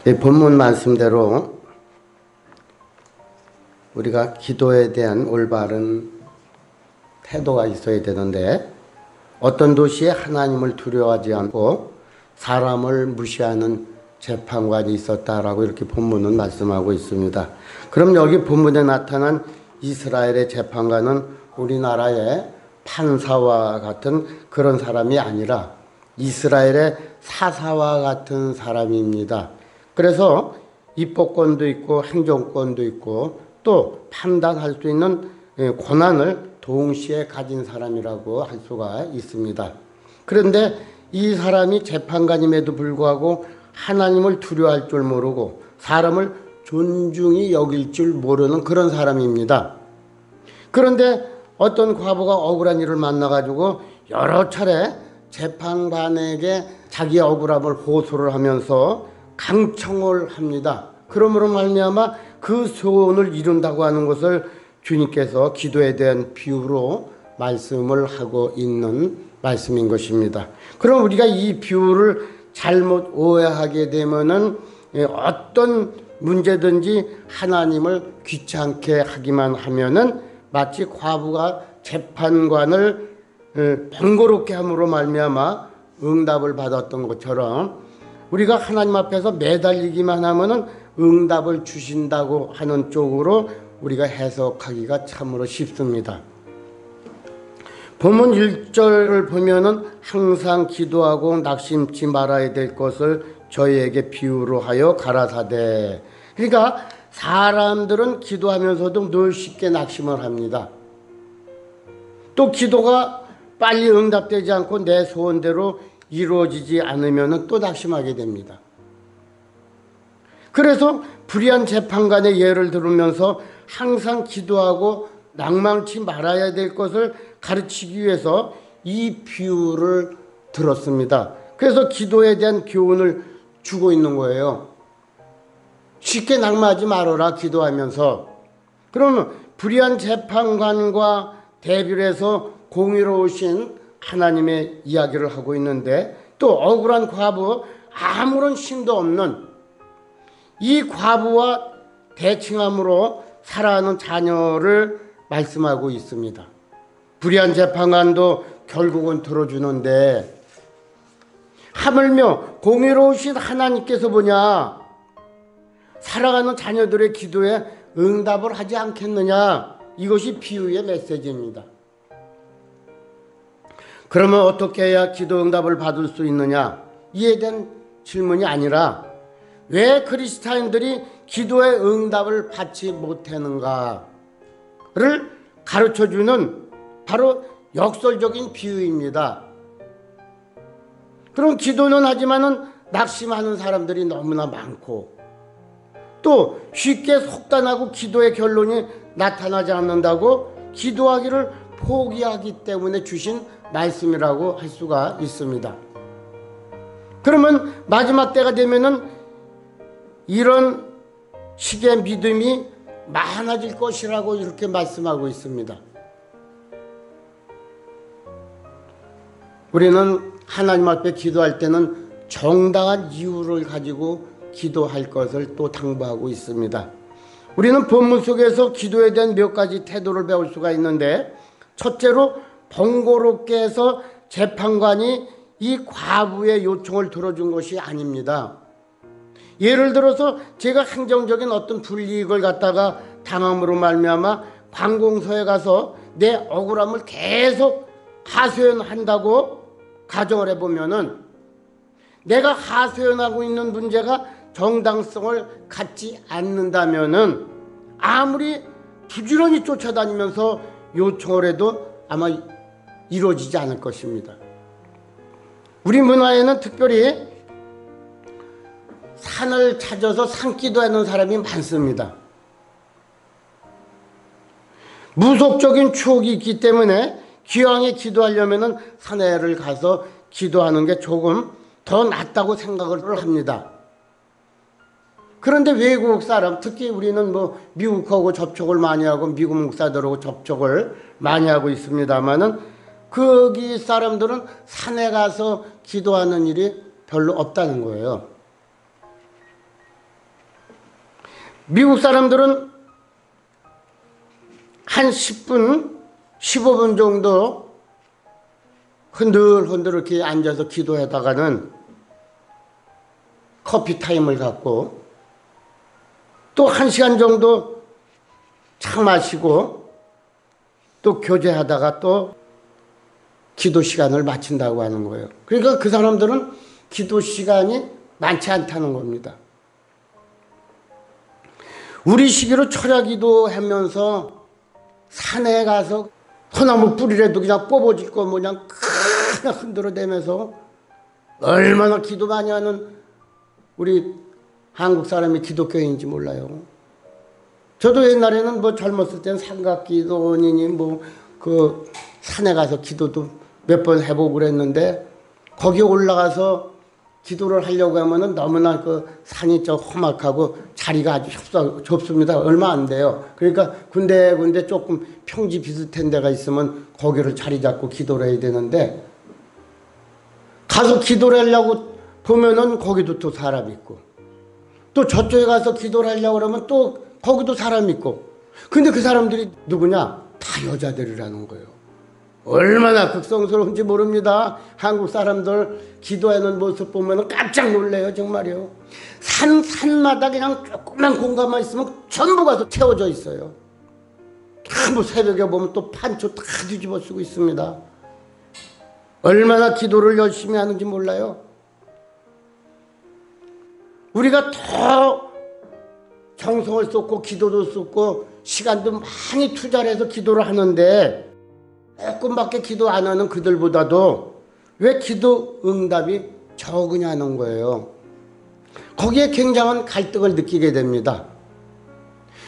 이 본문 말씀대로 우리가 기도에 대한 올바른 태도가 있어야 되는데, 어떤 도시에 하나님을 두려워하지 않고 사람을 무시하는 재판관이 있었다라고 이렇게 본문은 말씀하고 있습니다. 그럼 여기 본문에 나타난 이스라엘의 재판관은 우리나라의 판사와 같은 그런 사람이 아니라 이스라엘의 사사와 같은 사람입니다. 그래서 입법권도 있고 행정권도 있고 또 판단할 수 있는 권한을 동시에 가진 사람이라고 할 수가 있습니다. 그런데 이 사람이 재판관임에도 불구하고 하나님을 두려워할 줄 모르고 사람을 존중히 여길 줄 모르는 그런 사람입니다. 그런데 어떤 과부가 억울한 일을 만나가지고 여러 차례 재판관에게 자기의 억울함을 호소를 하면서 강청을 합니다. 그러므로 말미암아 그 소원을 이룬다고 하는 것을 주님께서 기도에 대한 비유로 말씀을 하고 있는 말씀인 것입니다. 그럼 우리가 이 비유를 잘못 오해하게 되면은 어떤 문제든지 하나님을 귀찮게 하기만 하면은 마치 과부가 재판관을 번거롭게 함으로 말미암아 응답을 받았던 것처럼 우리가 하나님 앞에서 매달리기만 하면은 응답을 주신다고 하는 쪽으로 우리가 해석하기가 참으로 쉽습니다. 본문 1절을 보면은 항상 기도하고 낙심치 말아야 될 것을 저희에게 비유로 하여 가라사대. 그러니까 사람들은 기도하면서도 늘 쉽게 낙심을 합니다. 또 기도가 빨리 응답되지 않고 내 소원대로 이루어지지 않으면 또 낙심하게 됩니다. 그래서 불의한 재판관의 예를 들으면서 항상 기도하고 낭망치 말아야 될 것을 가르치기 위해서 이 비유를 들었습니다. 그래서 기도에 대한 교훈을 주고 있는 거예요. 쉽게 낙마하지 말아라 기도하면서. 그러면 불의한 재판관과 대비를 해서 공의로우신 하나님의 이야기를 하고 있는데, 또 억울한 과부, 아무런 힘도 없는 이 과부와 대칭함으로 살아가는 자녀를 말씀하고 있습니다. 불의한 재판관도 결국은 들어주는데 하물며 공의로우신 하나님께서 보냐, 살아가는 자녀들의 기도에 응답을 하지 않겠느냐, 이것이 비유의 메시지입니다. 그러면 어떻게 해야 기도 응답을 받을 수 있느냐, 이에 대한 질문이 아니라 왜 그리스도인들이 기도의 응답을 받지 못하는가를 가르쳐주는 바로 역설적인 비유입니다. 그럼 기도는 하지만은 낙심하는 사람들이 너무나 많고, 또 쉽게 속단하고 기도의 결론이 나타나지 않는다고 기도하기를 포기하기 때문에 주신 말씀이라고 할 수가 있습니다. 그러면 마지막 때가 되면은 이런 식의 믿음이 많아질 것이라고 이렇게 말씀하고 있습니다. 우리는 하나님 앞에 기도할 때는 정당한 이유를 가지고 기도할 것을 또 당부하고 있습니다. 우리는 본문 속에서 기도에 대한 몇 가지 태도를 배울 수가 있는데, 첫째로 번거롭게 해서 재판관이 이 과부의 요청을 들어준 것이 아닙니다. 예를 들어서 제가 행정적인 어떤 불이익을 갖다가 당함으로 말미암아 관공서에 가서 내 억울함을 계속 하소연한다고 가정을 해보면은 내가 하소연하고 있는 문제가 정당성을 갖지 않는다면은 아무리 부지런히 쫓아다니면서 요청을 해도 아마 이루어지지 않을 것입니다. 우리 문화에는 특별히 산을 찾아서 산기도하는 사람이 많습니다. 무속적인 추억이 있기 때문에 기왕에 기도하려면 산에를 가서 기도하는 게 조금 더 낫다고 생각을 합니다. 그런데 외국 사람, 특히 우리는 미국하고 접촉을 많이 하고 미국 목사들하고 접촉을 많이 하고 있습니다만은 거기 사람들은 산에 가서 기도하는 일이 별로 없다는 거예요. 미국 사람들은 한 10분, 15분 정도 흔들흔들 이렇게 앉아서 기도하다가는 커피 타임을 갖고 또 1시간 정도 차 마시고 또 교제하다가 또 기도 시간을 마친다고 하는 거예요. 그러니까 그 사람들은 기도 시간이 많지 않다는 겁니다. 우리 시기로 철야 기도하면서 산에 가서 소나무 뿌리라도 그냥 뽑아질 거 그냥 그냥 흔들어대면서 얼마나 기도 많이 하는 우리 한국 사람이 기독교인인지 몰라요. 저도 옛날에는 뭐 젊었을 땐 삼각기도원이니 뭐 그 산에 가서 기도도 몇 번 해보고 그랬는데 거기 올라가서 기도를 하려고 하면은 너무나 그 산이 좀 험악하고 자리가 아주 좁습니다. 얼마 안 돼요. 그러니까 군데 조금 평지 비슷한 데가 있으면 거기를 자리 잡고 기도를 해야 되는데 가서 기도를 하려고 보면은 거기도 또 사람 있고 또 저쪽에 가서 기도를 하려고 그러면 또 거기도 사람 있고 근데 그 사람들이 누구냐? 다 여자들이라는 거예요. 얼마나 극성스러운지 모릅니다. 한국 사람들 기도하는 모습 보면 깜짝 놀래요. 정말요. 산마다 그냥 조그만 공간만 있으면 전부 가서 채워져 있어요. 뭐 새벽에 보면 또 판초 다 뒤집어 쓰고 있습니다. 얼마나 기도를 열심히 하는지 몰라요. 우리가 더 정성을 쏟고 기도도 쏟고 시간도 많이 투자를 해서 기도를 하는데 조금밖에 기도 안 하는 그들보다도 왜 기도 응답이 적으냐는 거예요. 거기에 굉장한 갈등을 느끼게 됩니다.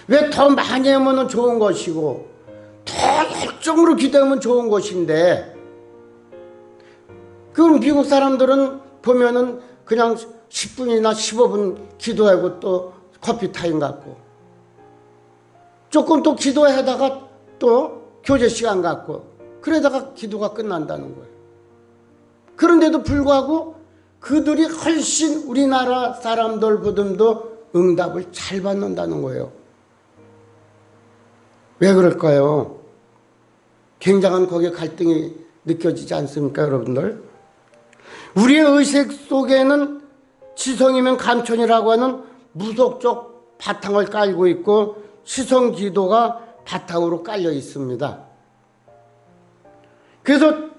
왜 더 많이 하면 좋은 것이고 더 열정으로 기도하면 좋은 것인데 그 미국 사람들은 보면은 그냥 10분이나 15분 기도하고 또 커피 타임 갖고 조금 또 기도하다가 또 교제 시간 갖고 그러다가 기도가 끝난다는 거예요. 그런데도 불구하고 그들이 훨씬 우리나라 사람들보다도 응답을 잘 받는다는 거예요. 왜 그럴까요? 굉장한 거기에 갈등이 느껴지지 않습니까, 여러분들? 우리의 의식 속에는 지성이면 감천이라고 하는 무속적 바탕을 깔고 있고 시성 기도가 바탕으로 깔려 있습니다. 그래서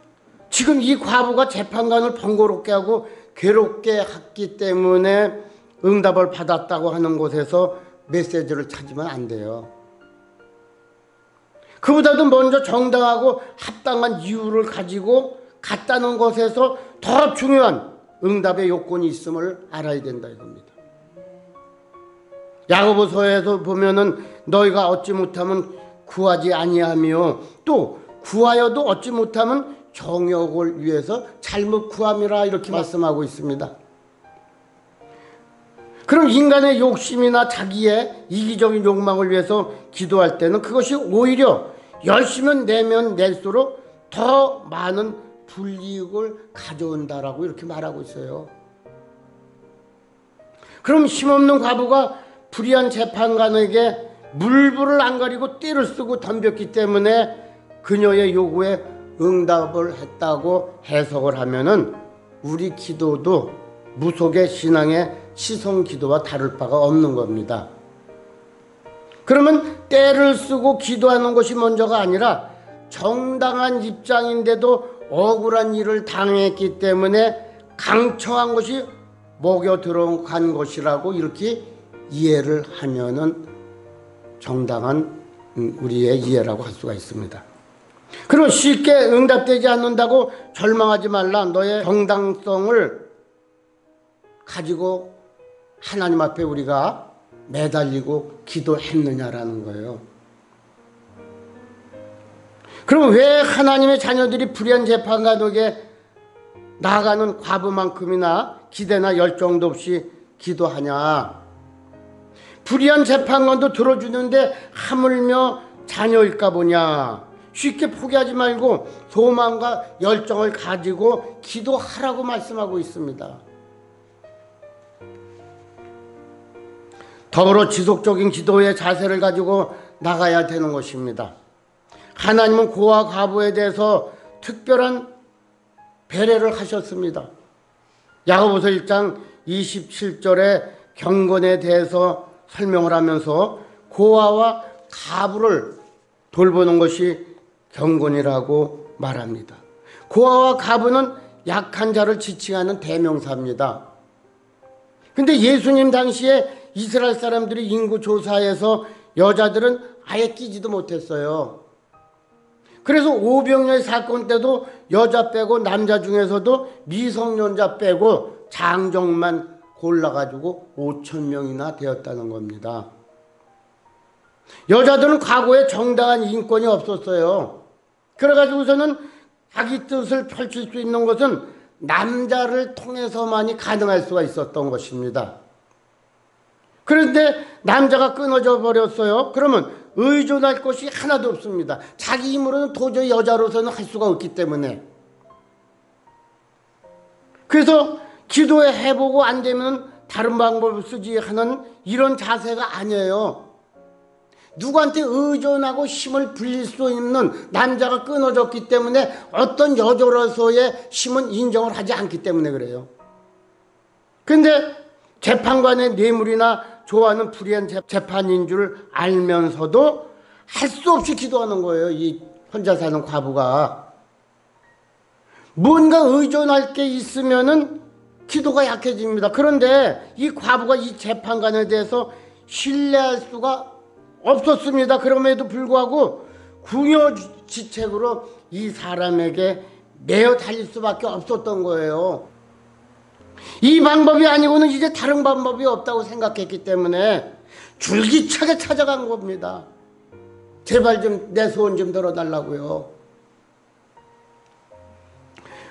지금 이 과부가 재판관을 번거롭게 하고 괴롭게 했기 때문에 응답을 받았다고 하는 곳에서 메시지를 찾으면 안 돼요. 그보다도 먼저 정당하고 합당한 이유를 가지고 갔다는 것에서 더 중요한 응답의 요건이 있음을 알아야 된다 이겁니다. 야고보서에서 보면은 너희가 얻지 못하면 구하지 아니하며 또 구하여도 얻지 못하면 정욕을 위해서 잘못 구함이라 이렇게 말씀하고 있습니다. 그럼 인간의 욕심이나 자기의 이기적인 욕망을 위해서 기도할 때는 그것이 오히려 열심히 내면 낼수록 더 많은 불이익을 가져온다라고 이렇게 말하고 있어요. 그럼 힘없는 과부가 불의한 재판관에게 물불을 안 가리고 띠를 쓰고 덤볐기 때문에 그녀의 요구에 응답을 했다고 해석을 하면은 우리 기도도 무속의 신앙의 시성 기도와 다를 바가 없는 겁니다. 그러면 떼를 쓰고 기도하는 것이 먼저가 아니라 정당한 입장인데도 억울한 일을 당했기 때문에 강청한 것이 먹여 들어간 것이라고 이렇게 이해를 하면은 정당한 우리의 이해라고 할 수가 있습니다. 그럼 쉽게 응답되지 않는다고 절망하지 말라. 너의 정당성을 가지고 하나님 앞에 우리가 매달리고 기도했느냐라는 거예요. 그럼 왜 하나님의 자녀들이 불의한 재판관에게 나아가는 과부만큼이나 기대나 열정도 없이 기도하냐? 불의한 재판관도 들어주는데 하물며 자녀일까 보냐? 쉽게 포기하지 말고 소망과 열정을 가지고 기도하라고 말씀하고 있습니다. 더불어 지속적인 기도의 자세를 가지고 나가야 되는 것입니다. 하나님은 고아 과부에 대해서 특별한 배려를 하셨습니다. 야고보서 1장 27절에 경건에 대해서 설명을 하면서 고아와 과부를 돌보는 것이 경건이라고 말합니다. 고아와 과부는 약한 자를 지칭하는 대명사입니다. 근데 예수님 당시에 이스라엘 사람들이 인구 조사에서 여자들은 아예 끼지도 못했어요. 그래서 오병이어의 사건 때도 여자 빼고 남자 중에서도 미성년자 빼고 장정만 골라가지고 5,000명이나 되었다는 겁니다. 여자들은 과거에 정당한 인권이 없었어요. 그래가지고서는 자기 뜻을 펼칠 수 있는 것은 남자를 통해서만이 가능할 수가 있었던 것입니다. 그런데 남자가 끊어져 버렸어요. 그러면 의존할 것이 하나도 없습니다. 자기 힘으로는 도저히 여자로서는 할 수가 없기 때문에. 그래서 기도해 해보고 안 되면 다른 방법을 쓰지 하는 이런 자세가 아니에요. 누구한테 의존하고 힘을 빌릴 수 있는 남자가 끊어졌기 때문에 어떤 여자로서의 힘은 인정을 하지 않기 때문에 그래요. 근데 재판관의 뇌물이나 좋아하는 불의한 재판인 줄 알면서도 할 수 없이 기도하는 거예요. 이 혼자 사는 과부가. 뭔가 의존할 게 있으면은 기도가 약해집니다. 그런데 이 과부가 이 재판관에 대해서 신뢰할 수가 없었습니다. 그럼에도 불구하고 궁여지책으로 이 사람에게 매어 달릴 수밖에 없었던 거예요. 이 방법이 아니고는 이제 다른 방법이 없다고 생각했기 때문에 줄기차게 찾아간 겁니다. 제발 좀 내 소원 좀 들어달라고요.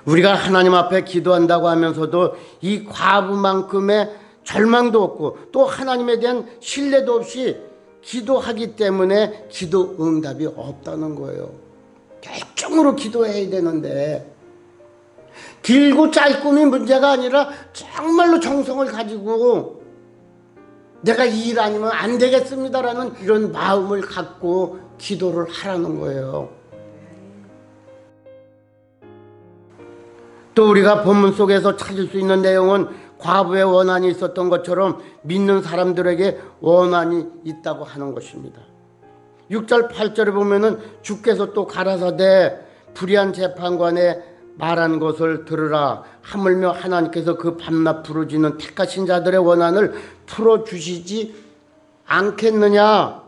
우리가 하나님 앞에 기도한다고 하면서도 이 과부만큼의 절망도 없고 또 하나님에 대한 신뢰도 없이 기도하기 때문에 기도 응답이 없다는 거예요. 결정으로 기도해야 되는데 길고 짧고이 문제가 아니라 정말로 정성을 가지고 내가 이 일 아니면 안 되겠습니다라는 이런 마음을 갖고 기도를 하라는 거예요. 또 우리가 본문 속에서 찾을 수 있는 내용은 과부의 원한이 있었던 것처럼 믿는 사람들에게 원한이 있다고 하는 것입니다. 6절 8절에 보면은 주께서 또 가라사대 불의한 재판관의 말한 것을 들으라. 하물며 하나님께서 그 밤낮 부르짖는 택하신 자들의 원한을 풀어주시지 않겠느냐.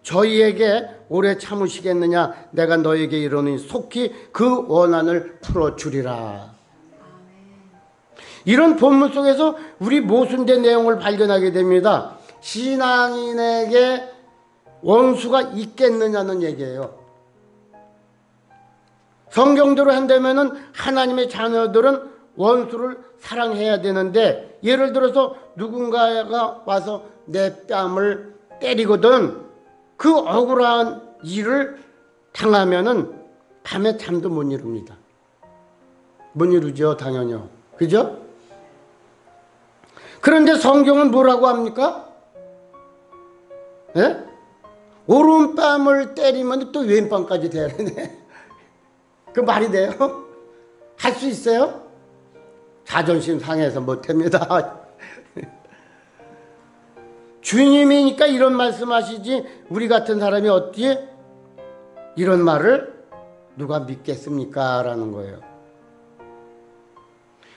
저희에게 오래 참으시겠느냐. 내가 너에게 이르노니 속히 그 원한을 풀어주리라. 이런 본문 속에서 우리 모순된 내용을 발견하게 됩니다. 신앙인에게 원수가 있겠느냐는 얘기예요. 성경대로 한다면은 하나님의 자녀들은 원수를 사랑해야 되는데, 예를 들어서 누군가가 와서 내 뺨을 때리거든 그 억울한 일을 당하면은 밤에 잠도 못 이룹니다. 못 이루죠, 당연히요. 그죠? 그런데 성경은 뭐라고 합니까? 예? 오른뺨을 때리면 또 왼뺨까지 되네. 그 말이 돼요? 할 수 있어요? 자존심 상해서 못합니다. 주님이니까 이런 말씀하시지 우리 같은 사람이 어떻게 이런 말을 누가 믿겠습니까? 라는 거예요.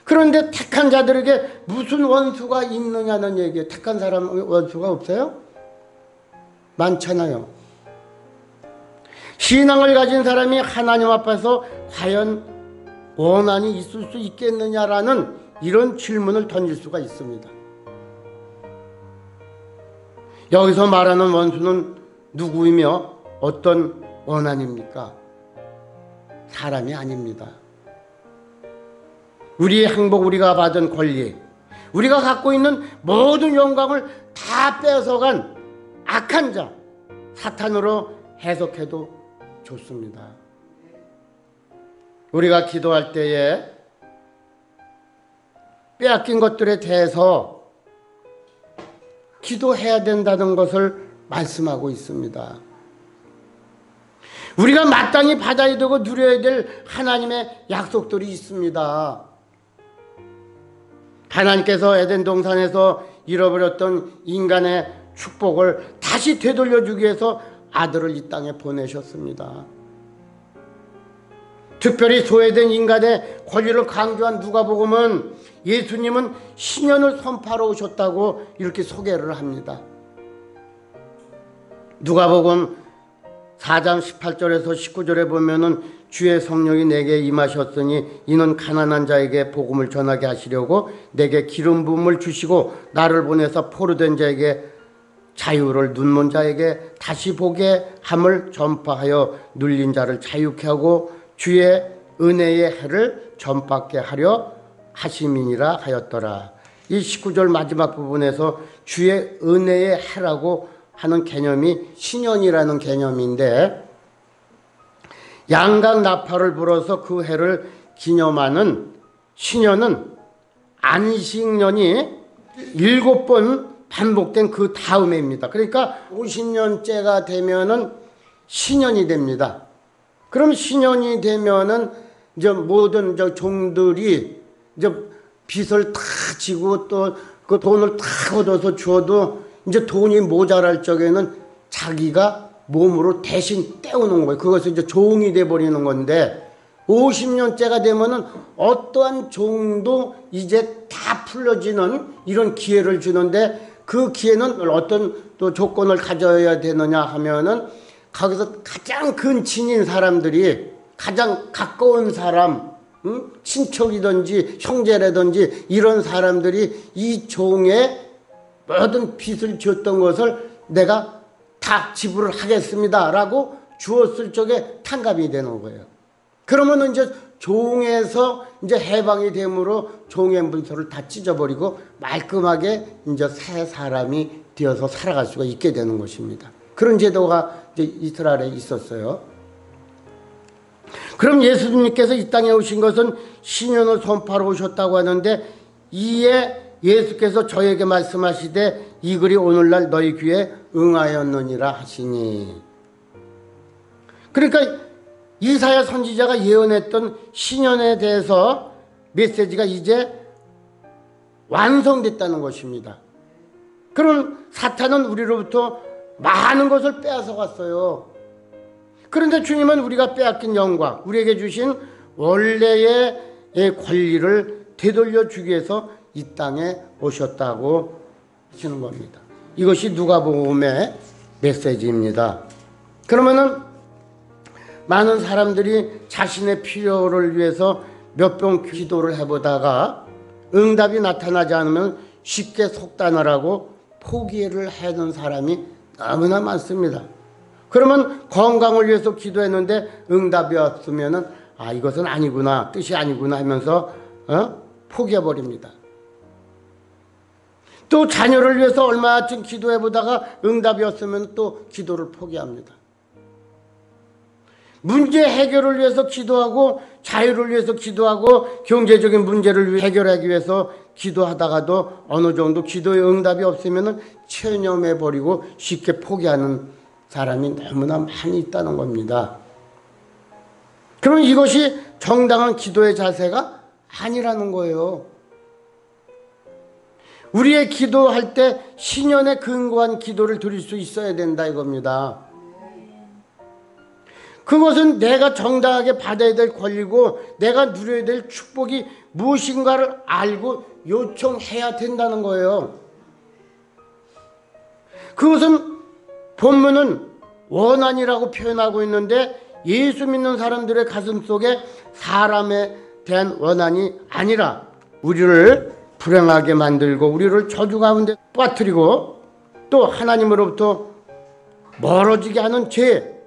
그런데 택한 자들에게 무슨 원수가 있느냐는 얘기예요. 택한 사람 원수가 없어요? 많잖아요. 신앙을 가진 사람이 하나님 앞에서 과연 원한이 있을 수 있겠느냐라는 이런 질문을 던질 수가 있습니다. 여기서 말하는 원수는 누구이며 어떤 원한입니까? 사람이 아닙니다. 우리의 행복, 우리가 받은 권리, 우리가 갖고 있는 모든 영광을 다 뺏어간 악한 자, 사탄으로 해석해도 좋습니다. 우리가 기도할 때에 빼앗긴 것들에 대해서 기도해야 된다는 것을 말씀하고 있습니다. 우리가 마땅히 받아야 되고 누려야 될 하나님의 약속들이 있습니다. 하나님께서 에덴 동산에서 잃어버렸던 인간의 축복을 다시 되돌려주기 위해서 아들을 이 땅에 보내셨습니다. 특별히 소외된 인간의 권리를 강조한 누가복음은 예수님은 신년을 선포하러 오셨다고 이렇게 소개를 합니다. 누가복음 4장 18절에서 19절에 보면은 주의 성령이 내게 임하셨으니 이는 가난한 자에게 복음을 전하게 하시려고 내게 기름 부음을 주시고 나를 보내서 포로된 자에게 자유를, 눈먼 자에게 다시 보게 함을 전파하여 눌린 자를 자유케 하고 주의 은혜의 해를 전받게 하려 하심이니라 하였더라. 이 19절 마지막 부분에서 주의 은혜의 해라고 하는 개념이 신년이라는 개념인데, 양각 나팔을 불어서 그 해를 기념하는 신년은 안식년이 7번 반복된 그 다음해입니다. 그러니까 50년째가 되면은 신년이 됩니다. 그럼 신년이 되면은 이제 모든 종들이 이제 빚을 다 지고 또 그 돈을 다 얻어서 주어도 이제 돈이 모자랄 적에는 자기가 몸으로 대신 떼어놓은 거예요. 그것은 이제 종이 돼버리는 건데, 50년째가 되면은 어떠한 종도 이제 다 풀려지는 이런 기회를 주는데, 그 기회는 어떤 또 조건을 가져야 되느냐 하면은 거기서 가장 근친인 사람들이, 가장 가까운 사람, 친척이든지 형제라든지 이런 사람들이 이 종의 모든 빚을 졌던 것을 내가 다 지불을 하겠습니다 라고 주었을 적에 탕감이 되는 거예요. 그러면 이제 종에서 이제 해방이 되므로 종의 문서를 다 찢어버리고 말끔하게 이제 새 사람이 되어서 살아갈 수가 있게 되는 것입니다. 그런 제도가 이제 이스라엘에 있었어요. 그럼 예수님께서 이 땅에 오신 것은 신년을 선포하러 오셨다고 하는데, 이에 예수께서 저에게 말씀하시되 이 글이 오늘날 너희 귀에 응하였느니라 하시니. 그러니까 이사야 선지자가 예언했던 신년에 대해서 메시지가 이제 완성됐다는 것입니다. 그럼 사탄은 우리로부터 많은 것을 빼앗아 갔어요. 그런데 주님은 우리가 빼앗긴 영광, 우리에게 주신 원래의 권리를 되돌려 주기 위해서 이 땅에 오셨다고 하시는 겁니다. 이것이 누가복음의 메시지입니다. 그러면은 많은 사람들이 자신의 필요를 위해서 몇 번 기도를 해보다가 응답이 나타나지 않으면 쉽게 속단을 하고 포기를 하는 사람이 너무나 많습니다. 그러면 건강을 위해서 기도했는데 응답이 없으면은 이것은 아니구나, 뜻이 아니구나 하면서 포기해버립니다. 또 자녀를 위해서 얼마쯤 기도해보다가 응답이 없으면 또 기도를 포기합니다. 문제 해결을 위해서 기도하고 자유를 위해서 기도하고 경제적인 문제를 해결하기 위해서 기도하다가도 어느 정도 기도의 응답이 없으면 체념해버리고 쉽게 포기하는 사람이 너무나 많이 있다는 겁니다. 그럼 이것이 정당한 기도의 자세가 아니라는 거예요. 우리의 기도할 때 신년에 근거한 기도를 드릴 수 있어야 된다 이겁니다. 그것은 내가 정당하게 받아야 될 권리고 내가 누려야 될 축복이 무엇인가를 알고 요청해야 된다는 거예요. 그것은 본문은 원한이라고 표현하고 있는데, 예수 믿는 사람들의 가슴 속에 사람에 대한 원한이 아니라 우리를 불행하게 만들고 우리를 저주 가운데 빠뜨리고 또 하나님으로부터 멀어지게 하는 죄,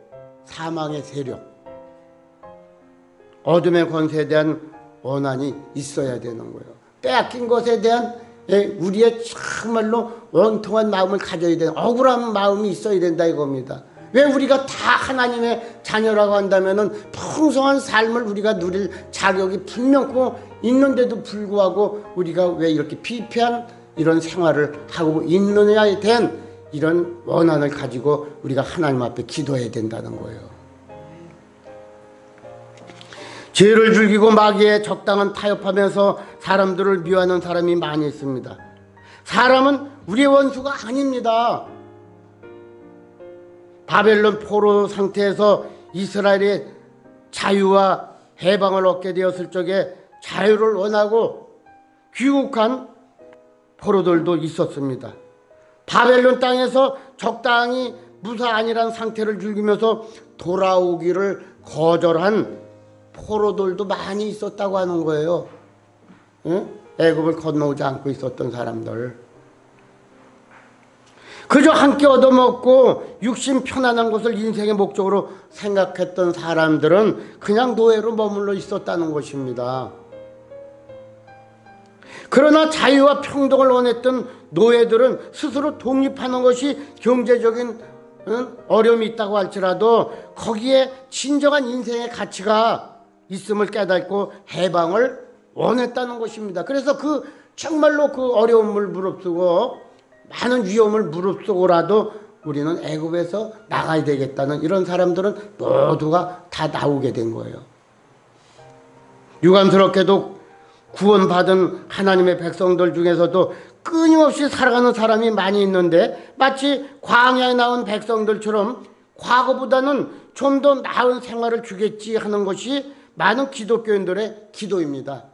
사망의 세력, 어둠의 권세에 대한 원한이 있어야 되는 거예요. 빼앗긴 것에 대한 우리의 정말로 원통한 마음을 가져야 되는, 억울한 마음이 있어야 된다 이겁니다. 왜 우리가 다 하나님의 자녀라고 한다면은 풍성한 삶을 우리가 누릴 자격이 분명코 있는데도 불구하고 우리가 왜 이렇게 피폐한 이런 생활을 하고 있느냐에 대한 이런 원한을 가지고 우리가 하나님 앞에 기도해야 된다는 거예요. 죄를 즐기고 마귀에 적당한 타협하면서 사람들을 미워하는 사람이 많이 있습니다. 사람은 우리의 원수가 아닙니다. 바벨론 포로 상태에서 이스라엘의 자유와 해방을 얻게 되었을 적에 자유를 원하고 귀국한 포로들도 있었습니다. 바벨론 땅에서 적당히 무사안이란 상태를 즐기면서 돌아오기를 거절한 포로들도 많이 있었다고 하는 거예요. 응? 애굽을 건너오지 않고 있었던 사람들. 그저 함께 얻어먹고 육신 편안한 것을 인생의 목적으로 생각했던 사람들은 그냥 노예로 머물러 있었다는 것입니다. 그러나 자유와 평등을 원했던 노예들은 스스로 독립하는 것이 경제적인 어려움이 있다고 할지라도 거기에 진정한 인생의 가치가 있음을 깨닫고 해방을 원했다는 것입니다. 그래서 정말로 그 어려움을 무릅쓰고 많은 위험을 무릅쓰고라도 우리는 애굽에서 나가야 되겠다는 이런 사람들은 모두가 다 나오게 된 거예요. 유감스럽게도 구원받은 하나님의 백성들 중에서도 끊임없이 살아가는 사람이 많이 있는데 마치 광야에 나온 백성들처럼 과거보다는 좀 더 나은 생활을 주겠지 하는 것이 많은 기독교인들의 기도입니다.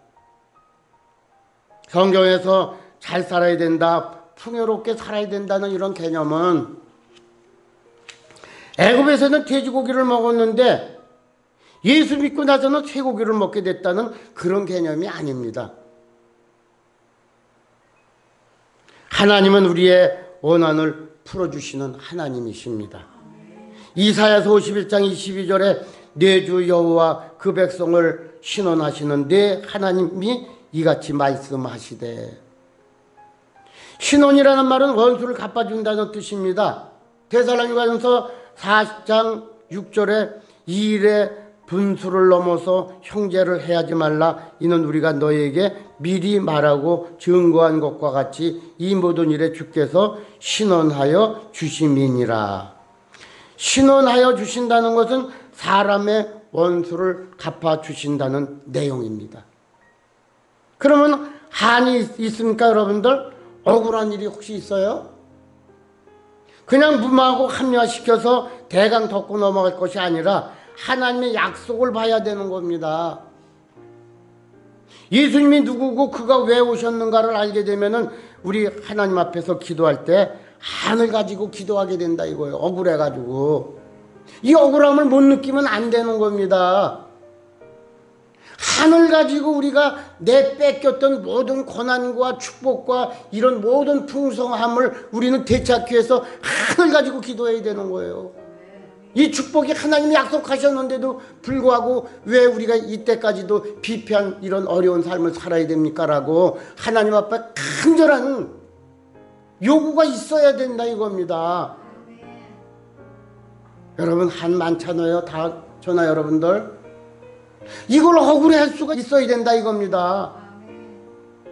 성경에서 잘 살아야 된다, 풍요롭게 살아야 된다는 이런 개념은 애굽에서는 돼지고기를 먹었는데 예수 믿고 나서는 쇠고기를 먹게 됐다는 그런 개념이 아닙니다. 하나님은 우리의 원한을 풀어주시는 하나님이십니다. 이사야서 51장 22절에 내 주 여호와 그 백성을 신원하시는 내 하나님이 이같이 말씀하시되, 신원이라는 말은 원수를 갚아준다는 뜻입니다. 데살로니가전서 4장 6절에 이 일에 분수를 넘어서 형제를 해하지 말라. 이는 우리가 너에게 미리 말하고 증거한 것과 같이 이 모든 일에 주께서 신원하여 주심이니라. 신원하여 주신다는 것은 사람의 원수를 갚아주신다는 내용입니다. 그러면 한이 있습니까, 여러분들? 억울한 일이 혹시 있어요? 그냥 무마하고 합리화시켜서 대강 덮고 넘어갈 것이 아니라 하나님의 약속을 봐야 되는 겁니다. 예수님이 누구고 그가 왜 오셨는가를 알게 되면은 우리 하나님 앞에서 기도할 때 한을 가지고 기도하게 된다 이거예요. 억울해가지고. 이 억울함을 못 느끼면 안 되는 겁니다. 한을 가지고 우리가 내 뺏겼던 모든 고난과 축복과 이런 모든 풍성함을 우리는 되찾기 위해서 한을 가지고 기도해야 되는 거예요. 이 축복이 하나님이 약속하셨는데도 불구하고 왜 우리가 이때까지도 비편 이런 어려운 삶을 살아야 됩니까? 라고 하나님 앞에 간절한 요구가 있어야 된다 이겁니다. 여러분 한 많잖아요. 다 저나 여러분들. 이걸 억울해할 수가 있어야 된다 이겁니다.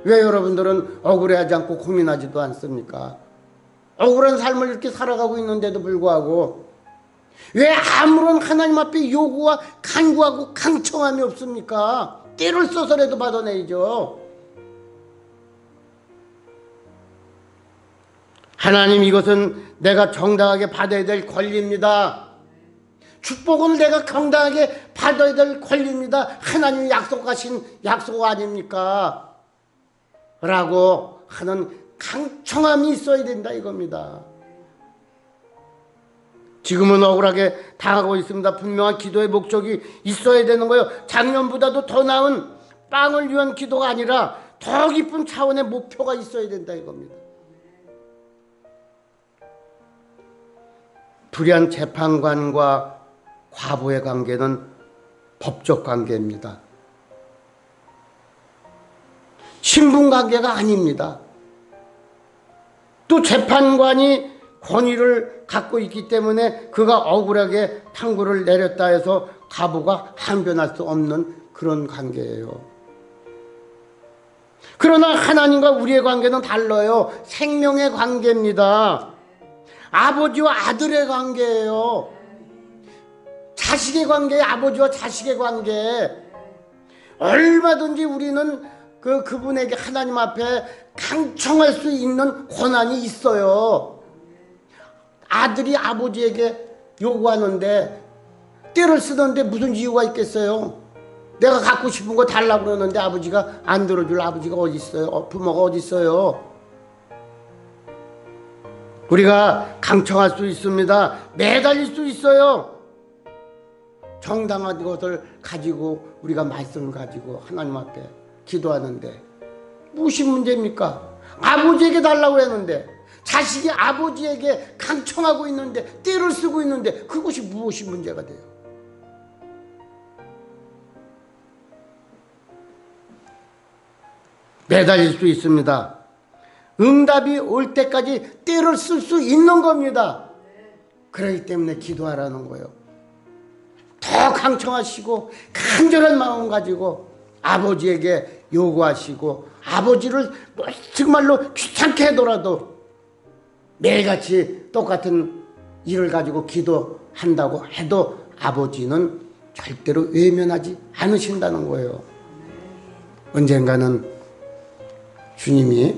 왜 여러분들은 억울해하지 않고 고민하지도 않습니까? 억울한 삶을 이렇게 살아가고 있는데도 불구하고 왜 아무런 하나님 앞에 요구와 간구하고 강청함이 없습니까? 때를 써서라도 받아내야죠. 하나님, 이것은 내가 정당하게 받아야 될 권리입니다. 축복은 내가 정당하게 받아야 될 권리입니다. 하나님이 약속하신 약속 아닙니까? 라고 하는 강청함이 있어야 된다 이겁니다. 지금은 억울하게 당하고 있습니다. 분명한 기도의 목적이 있어야 되는 거예요. 작년보다도 더 나은 빵을 위한 기도가 아니라 더 깊은 차원의 목표가 있어야 된다 이겁니다. 불의한 재판관과 과부의 관계는 법적 관계입니다. 신분 관계가 아닙니다. 또 재판관이 권위를 갖고 있기 때문에 그가 억울하게 판결을 내렸다 해서 과부가 항변할 수 없는 그런 관계예요. 그러나 하나님과 우리의 관계는 달라요. 생명의 관계입니다. 아버지와 아들의 관계예요. 자식의 관계, 아버지와 자식의 관계. 얼마든지 우리는 그분에게 하나님 앞에 강청할 수 있는 권한이 있어요. 아들이 아버지에게 요구하는데 떼를 쓰는데 무슨 이유가 있겠어요? 내가 갖고 싶은 거 달라고 그러는데 아버지가 안 들어줄 아버지가 어디 있어요? 부모가 어디 있어요? 우리가 강청할 수 있습니다. 매달릴 수 있어요. 정당한 것을 가지고 우리가 말씀을 가지고 하나님 앞에 기도하는데 무슨 문제입니까? 아버지에게 달라고 했는데 자식이 아버지에게 강청하고 있는데 떼를 쓰고 있는데 그것이 무엇이 문제가 돼요? 매달릴 수 있습니다. 응답이 올 때까지 떼를 쓸 수 있는 겁니다. 그렇기 때문에 기도하라는 거예요. 더 강청하시고 간절한 마음 가지고 아버지에게 요구하시고 아버지를 정말로 귀찮게 하더라도 매일같이 똑같은 일을 가지고 기도한다고 해도 아버지는 절대로 외면하지 않으신다는 거예요. 언젠가는 주님이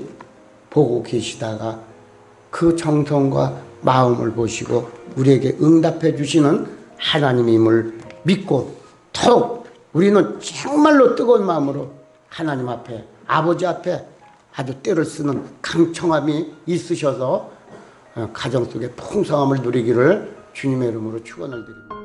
보고 계시다가 그 정성과 마음을 보시고 우리에게 응답해 주시는 하나님임을 믿고 더욱 우리는 정말로 뜨거운 마음으로 하나님 앞에 아버지 앞에 아주 때를 쓰는 강청함이 있으셔서 가정 속에 풍성함을 누리기를 주님의 이름으로 축원을 드립니다.